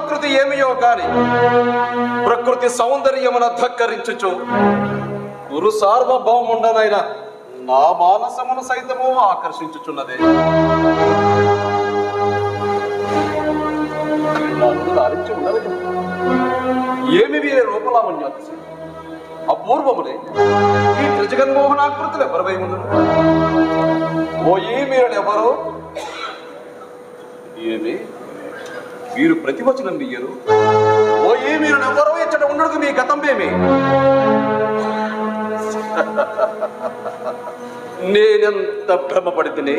ప్రకృతి ఏమియో కాని ప్రకృతి సౌందర్యమున ధక్కరించుచు గురు సార్వభౌముండనైన నా మానసమును సైతము ఆకర్షించుచున్నదే. ఏమి వీరే రూపలావణ్యాతి అపూర్వములే ఈ త్రిజగన్మోహనాకృతులు ఎవరివై ఉండరు? ఓ ఏ మీరెవరో ఏమి వీరు ప్రతివచనం ఇయ్యరు? ఓ ఏ మీరు ఎవరో ఇచ్చట ఉండదు మీ గతంబేమి? నేనెంత భ్రమపడితేనే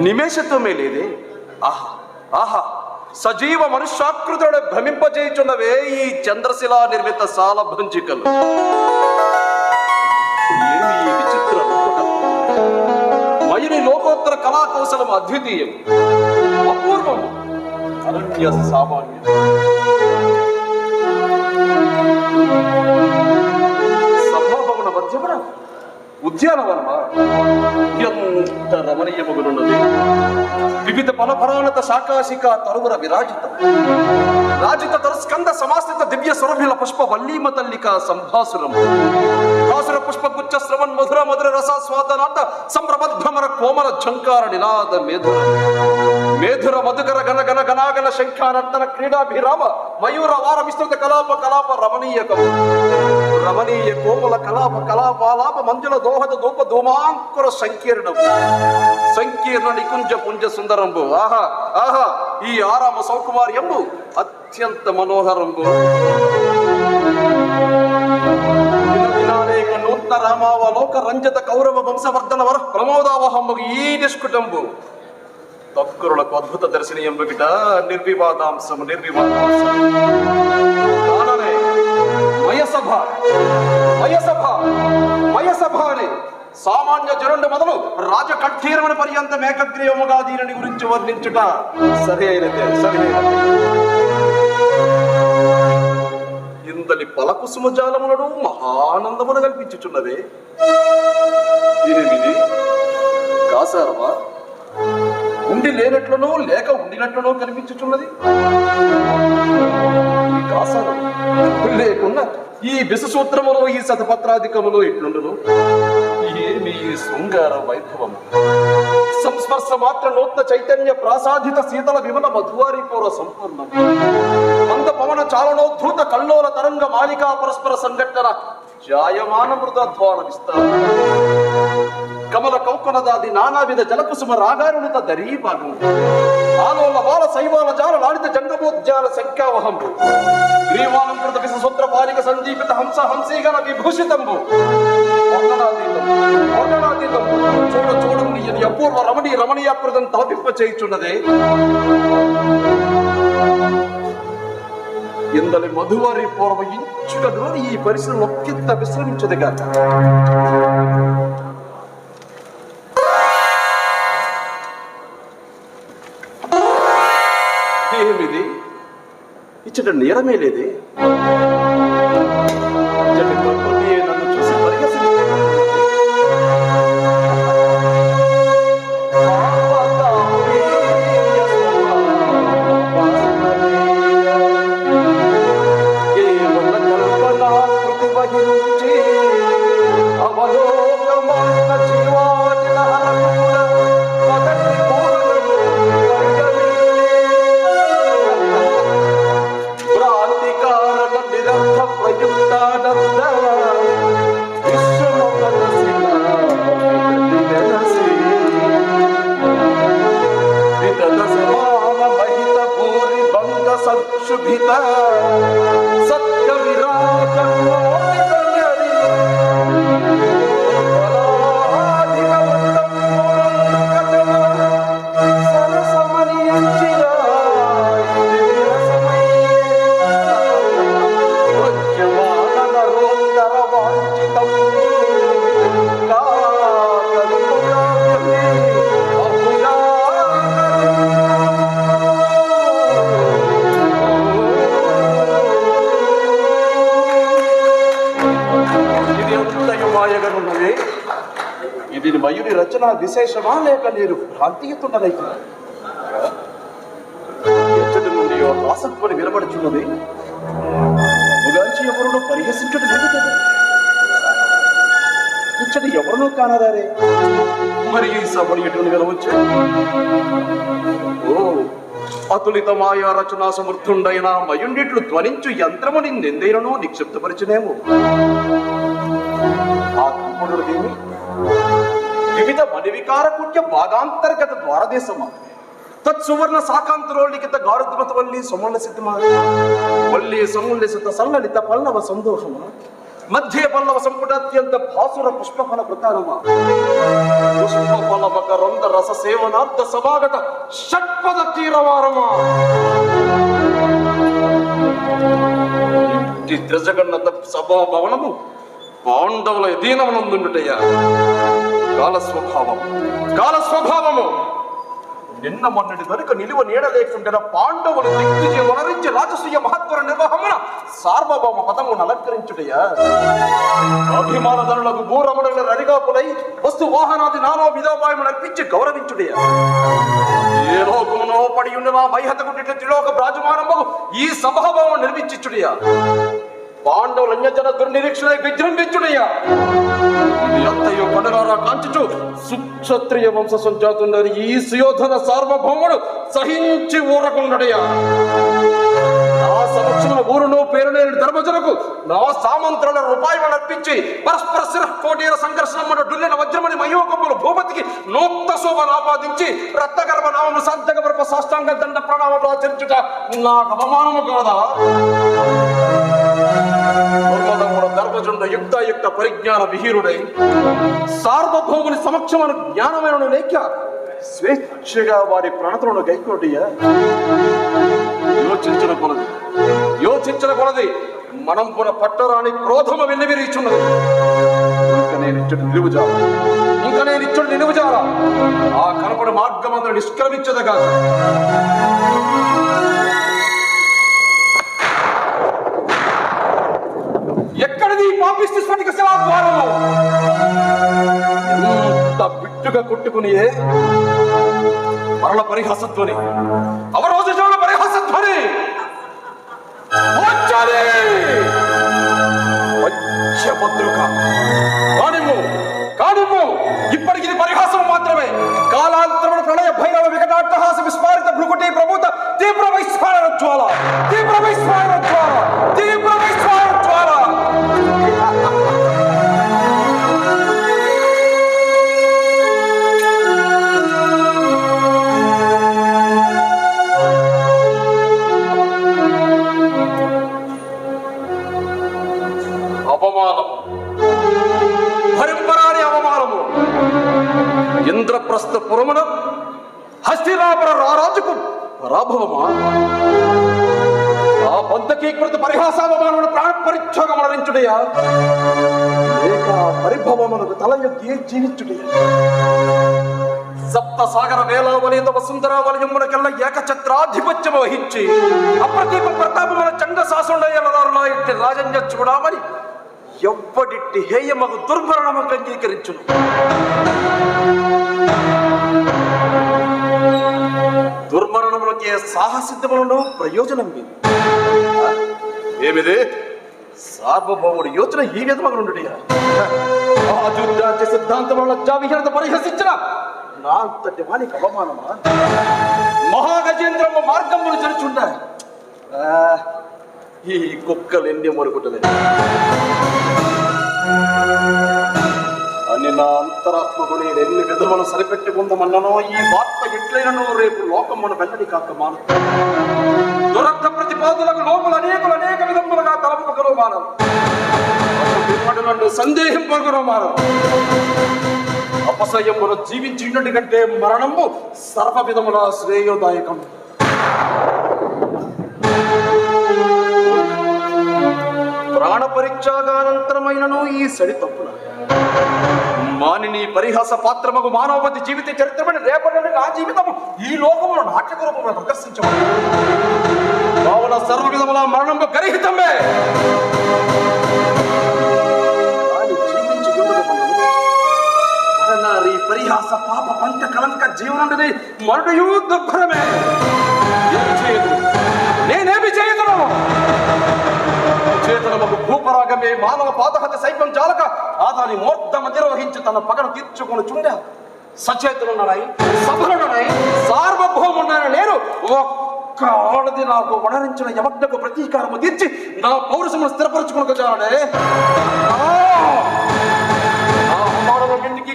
నిమేషత్వమే లేదే. ఆహా ఆహా, సజీవ మనుష్యాకృతుడు భ్రమింపజేయుచున్నవే ఈ చంద్రశిలా నిర్మిత సాలభంజికలు. ఏమి ఈ విచిత్ర రూపకం! మయుని లోకోత్తర కళాకౌశలం అద్వితీయం, అపూర్వం, అనన్య సామాన్యం. సభాభవన మధ్యమున ఉద్యానవనమా ఎంత రమణీయమగునున్నది! వివిధ ఫలఫలానత శాకాశిక తరువుర విరాజితం, రాజిత తరుస్కంద సమాశ్రిత దివ్య సురభిల పుష్ప వల్లీమ తల్లిక సంభాసురం, భాసుర పుష్ప గుచ్చ శ్రవణ్ మధుర మధుర రసాస్వాదనాథ సంప్రబద్ధమర కోమల ఝంకార నినాద మేధుర మేధుర మధుకర గణ గణ గణాగణ శంఖానర్తన క్రీడాభిరామ మయూర వార విస్తృత కలాప కలాప రమణీయకం రమణీయ కోమల కలాప కలాపాలాప మంజుల దోహద దూప ధూమాంకుర సంకీర్ణం సంకీర్ణ నికుంజ పుంజ సుందరంబు. ఆహా ఆహా, ఈ ఆరామ సౌకుమార్యంబు అత్యంత మనోహరంబు. దినదినానేక నూత్న రామావలోక రంజత కౌరవ వంశవర్ధన వర ప్రమోదావహంబు ఈ నిష్కుటంబు. తక్కురులకు అద్భుత దర్శనీయంబు గిట నిర్వివాదాంశము నిర్వివాదాంశం. కాననే మయసభ మయసభ మయసభ అని సామాన్య జరుండు మొదలు రాజకఠీరమున పర్యంతం ఏకగ్రీవముగా దీనిని గురించి వర్ణించుట సరైనదే సరైనదే. ఇంతటి పలకుసుమజాలములను మహానందమును కల్పించుచున్నదే. ఏమిది కాసారమా? ఉండి లేనట్లునో లేక ఉండినట్లునో కనిపించుచున్నది. కాసారం లేకున్నా ఈ విషసూత్రములో ఈ శతపత్రాధికములో ఇట్లుండును. ఏమి శృంగార వైభవం! సంస్పర్శ మాత్ర నూత్న చైతన్య ప్రాసాదిత శీతల విమల మధువారి పౌర సంపూర్ణం మంద పవన చాలనోద్ధృత కల్లోల తరంగ మాలికా పరస్పర సంఘటన జాయమాన మృతధ్వాన విస్తార కమల కౌకునదాది నానావిధ జలకుసుమ రాగారుణిత దరీభాగం ఆలోల బాల శైవాల జాల లాడిత జంగమోద్యాల శంకావహంబు గ్రీవాలంకృత విససూత్ర పాలిక సంజీవిత హంస హంసీగణ విభూషితంబు చూడ చూడండి ఇది అపూర్వ రమణీ రమణీయాకృతం తలపిప్ప చేయుచున్నదే. ఇందలి మధువారి పూర్వ ఇంచుకలోని ఈ పరిశ్రమ ఒక్కింత విశ్రమించదుగా. ఏమిది ఇచ్చట నేరమే లేదే. నన్ను చూసి కేవల కల్పనాకృతి వహించి అవలోకమాన జీవాటిన సంక్షుభిత సత్య విరాజం ఇది మయూరి రచన విశేషమా లేక నేను భ్రాంతియుతున్నదైతే ఎచ్చటి నుండి పరిహాసత్వని వినబడుచున్నది. ఎవరునో పరిహసించడం లేదు కదా. ఇచ్చటి ఎవరినో కానరారే. మరి ఈ సభలు ఎటువంటి కలవచ్చు? ఓ అతులిత మాయా రచనా సమర్థుండైన మయుండిట్లు ధ్వనించు యంత్రము నిందెందైనను నిక్షిప్తపరిచినేమో. ఆ కంపుడుదేమి వివిధ మణివికారకుట్య భాగాంతర్గత ద్వారదేశమా తత్సువర్ణ శాకాంతరోళికిత గారుద్మత వల్లి సొమల్లసితమా వల్లి సొమల్లసిత సల్లలిత పల్లవ సంతోషమా మధ్య పల్లవ సంపుట అత్యంత భాసుర పుష్పఫల ప్రకారమా పుష్పఫలవక రంద రస సేవనార్థ సమాగత షట్పద తీరవారమా ఇట్టి త్రిజగన్నత సభా భవనము పాండవుల అధీనమునందుండుటయ్యా. కాలస్వభావము నిన్న మొన్నటి దొరిక నిలువ నీడ లేకుండా పాండవులు దిగ్విజయం వనరించి రాజసూయ మహత్వర నిర్వహమున సార్వభౌమ పదమును అలంకరించుటయ్యా. అభిమానధనులకు భూరముడైన రరిగాపులై వస్తు వాహనాది నానో విధోపాయములు అర్పించి గౌరవించుటయ్యా. ఏ లోకమునో పడి ఉన్న వైహతకు త్రిలోక రాజమానము ఈ సభాభావం నిర్మించుటయ్యా. పాండవులు అన్యజన దుర్నిరీక్షణ విజృంభించుడయ్యా. ఇది అంతయో కడలారా కాంచుచు సుక్షత్రియ వంశ సంజాతుండని ఈ సుయోధన సార్వభౌముడు సహించి ఊరకుండడయ్యా. నా సమక్షమున ఊరును పేరులేని ధర్మజనకు నా సామంత్రుల రూపాయలు అర్పించి పరస్పర శిరః కోటీర సంఘర్షణ డుల్లిన వజ్రమణి మయోకములు భూపతికి నూక్త శోభను ఆపాదించి రత్నగర్భ నామము సాధ్యగర్భ సాష్టాంగ దండ ప్రణామములు ఆచరించుట నాకు అవమానము కాదా? ధర్మజుండ యుక్త పరిజ్ఞాన విహీరుడై సార్వభౌముని సమక్షమును జ్ఞానమైన లేక స్వేచ్ఛగా వారి ప్రణతులను గైకోటియా. యోచించిన కొలది మనం పున పట్టరాని క్రోధము వెల్లివిరీచున్నది. ఇంకా నేను ఇచ్చడు నిలువుజాల ఆ కనపడి మార్గమందు నిష్క్రమించదగా. ఎక్కడిది పాపిష్టి స్ఫటిక శిలాద్వారము? ఎంత బిట్టుగా కొట్టుకుని మరల పరిహాసధ్వని, అవరోజన పరిహాసధ్వని. కానిమ్ము ఇప్పటికి ఇది పరిహాసం మాత్రమే. కాలాంతరమున ప్రళయ భైరవ వికటాట్టహాస విస్ఫారిత భృకుటి ప్రభుత తీవ్ర వైస్ఫారణ జ్వాల, తీవ్ర వైస్ఫారణ జ్వాల, తీవ్ర వైస్ఫారణ జ్వాల. అవమానం, భరింపరాని అవమానము. ఇంద్రప్రస్థ పురమున హస్తినాపుర రారాజుకు పరాభవమా? ఆ బంధకీకృత పరిహాసావమానమును ప్రాణ పరిత్యాగం అలరించుడయా, లేక పరిభవమునకు తల ఎత్తి జీవించుడయా? సప్త సాగర వేలావలి తమ సుందరావలయమునకెల్లా ఏకఛత్రాధిపత్యము వహించి అప్రతీప ప్రతాపమున చండ శాసనుడయ్యలదారులా ఇట్టి రాజన్య చూడమని ఎవ్వడిట్టి హేయమగు దుర్మరణముకు అంగీకరించును. దుర్మరణములకే సాహసిద్ధములను ప్రయోజనం ఏమిది? సార్వభౌముడు యోచన ఈ విధమగుండుడియా. సిద్ధాంతం లజ్జావిహీనత పరిహసించిన నా అంతటి వానికి అవమానమా? మహాగజేంద్రము మార్గములు చరుచుండ ఈ కుక్కలు ఎన్ని మరుగుటలేదు అని నా అంతరాత్మకు నేను ఎన్ని విధములు సరిపెట్టుకుందామన్నానో ఈ వార్త ఎట్లయినను రేపు లోకమును వెల్లడి కాక మాను. దురర్థ ప్రతిపాదులకు లోపల అనేక విధములుగా తలపకరు మానవు. నన్ను సందేహింపకరు మానవు. అపసయమును జీవించినటి కంటే మరణము సర్వ విధముల శ్రేయోదాయకం. ప్రాణ పరీక్షాగానంతరమైనను ఈ సడి తప్పున మానిని పరిహాస పాత్రమగు మానవపతి జీవిత చరిత్రమని రేపటి నా జీవితము ఈ లోకమును నాట్యక రూపంలో ప్రదర్శించబడి కావున సర్వ విధముల మరణము గరిహితమే. పరిహాస పాప పంట కలంక జీవనుడిని మరుడయూ దుర్భరమే. నేనే కాలమే మానవ పాదహత్య సైతం చాలక ఆదాని మూర్ధమతి నిర్వహించి తన పగను తీర్చుకొని చుండా సచేతులున్నాయి, సభలున్నాయి, సార్వభౌమున్నాయని నేను ఒక్క ఆడది నాకు వడరించిన యమజ్ఞకు ప్రతీకారము తీర్చి నా పౌరుషమును స్థిరపరచుకుని చాలనే.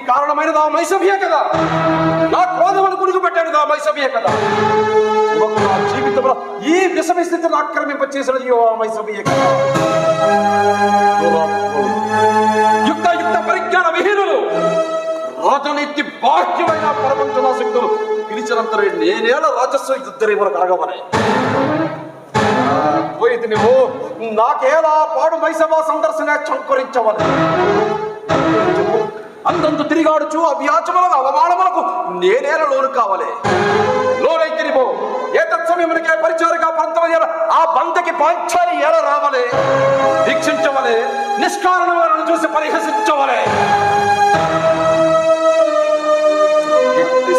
కారణమైనది ఆ మైసభ్యే కదా, నా క్రోధమును కుడుగు పెట్టాడు ఆ మైసభ్యే కదా. నా జీవితంలో ఈ విషమ స్థితిని ఆక్రమింపచేసినది ఆ మైసభ్యే కదా. యుక్త యుక్త పరిజ్ఞాన విహీనులు, రాజనీతి బాహ్యమైన ప్రపంచ శక్తులు పిలిచినంతరే నేనేళ రాజస్వ ఇద్దరి వరకు అడగవనే పోయింది. నువ్వు నాకేలా పాడు మైసభ సందర్శన చంకరించవని అంతంత తిరిగాడుచు అవ్యాచములకు అవమానములకు నేనేల లోను కావాలి. లోనైతే నీవు ఏ తత్సమయమునికే పరిచారుగా పంతమయ్యాల ఆ బంధకి పాంచాలి ఎలా రావలే, వీక్షించవలే, నిష్కారణములను చూసి పరిహసించవలే.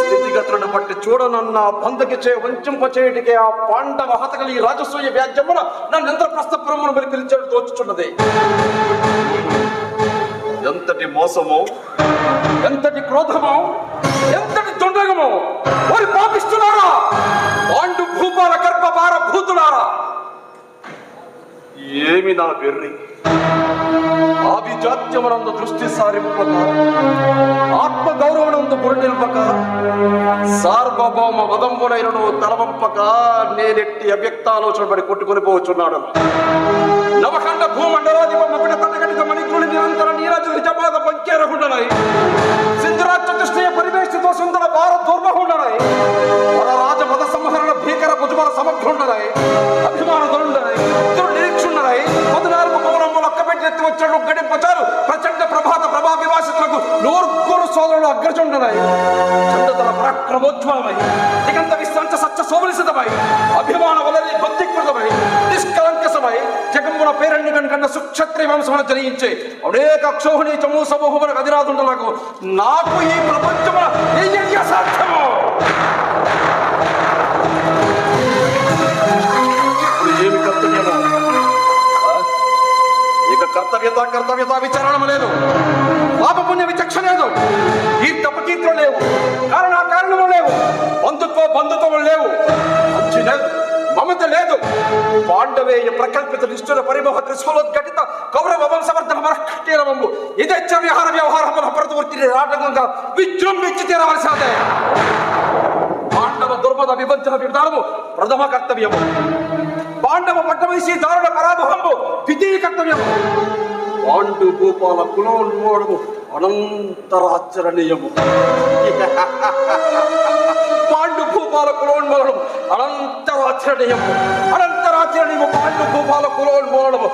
స్థితిగతులను బట్టి చూడనన్న బంధకి వంచింపచేయుటికే ఆ పాండవ హతకలి రాజసూయ వ్యాజ్యమున నన్ను ఎంత ప్రస్థపురమును మరి పిలిచాడు తోచుచున్నది. ఎంతటి మోసమో, ఎంతటి క్రోధమో, ఎంతటి దుండగమో! వారి పాపిస్తున్నారా పాండు భూపాల గర్భభార భూతులారా! ఏమి నా వెర్రి ఆభిజాత్యమునందు దృష్టి సారింపక, ఆత్మ గౌరవనందు గురి నిల్పక, సార్వభౌమ వదంబునైనను తలవంపక నేనెట్టి అవ్యక్తాలోచన పడి కొట్టుకుని పోవచ్చున్నాడు. నవఖండ భూమండలాధిప మకుట తటగడిత మణికుడి నిరంతర నీరాజు నిజపాద పంకేరహుండనాయి, సింధురాజ్య కృష్ణయ పరివేష్టితో సుందర భారత దుర్మహుండనాయి, వర రాజ మద సంహరణ భీకర భుజబల సమగ్రుండనాయి, అభిమాన ధనుండనాయి, నిరీక్షుండనాయి, 14 పౌరములు ఒక్కబెట్టి వచ్చాడు గడింపచారు ప్రచండ ప్రభాత ప్రభా వివాసితులకు 100 సోదరులు అగ్రజుండనాయి, చండతల పరాక్రమోజ్వలమై దిగంత విశ్వంచ సత్య శోభనిసితమై అభిమాన వలని భక్తికృతమై నిష్కలంకసమై జగంబుల పేరణ్య కన్నా సుక్షత్రియ వంశమును జయించే అనేక అక్షోహిణి చమూ సమూహములకు అధిరాదుండలకు నాకు ఈ ప్రపంచమున సాధ్యము. ఇప్పుడు ఏమి కర్తవ్యమో ఇక కర్తవ్యత విచారణము లేదు, పాపపుణ్య విచక్షణ లేదు, కీర్తపకీర్తులు లేవు, కారణము లేవు, బంధుత్వం లేవు, మంచి లేదు, మమత లేదు. పాండవేయ ప్రకల్పిత నిష్ఠుల పరిమోహ త్రిశూలోద్ఘటిత కౌరవ వంశవర్ధన మరకీరవంబు ఇదచ్చ విహార వ్యవహారముల ప్రతివృత్తిని రాటంగా విజృంభించి తీరవలసినదే. పాండవ దుర్మద విభజన విధానము ప్రథమ కర్తవ్యము, పాండవ పట్టవయసి దారుణ పరాభవంబు ద్వితీయ కర్తవ్యము, పాండు భూపాల కులోన్మోడము అనంతరాచరణీయము. పాండు భూపాల కులోన్మోడము అనంతరాచరణీయము, పాండు భూపాల కులోన్మోడము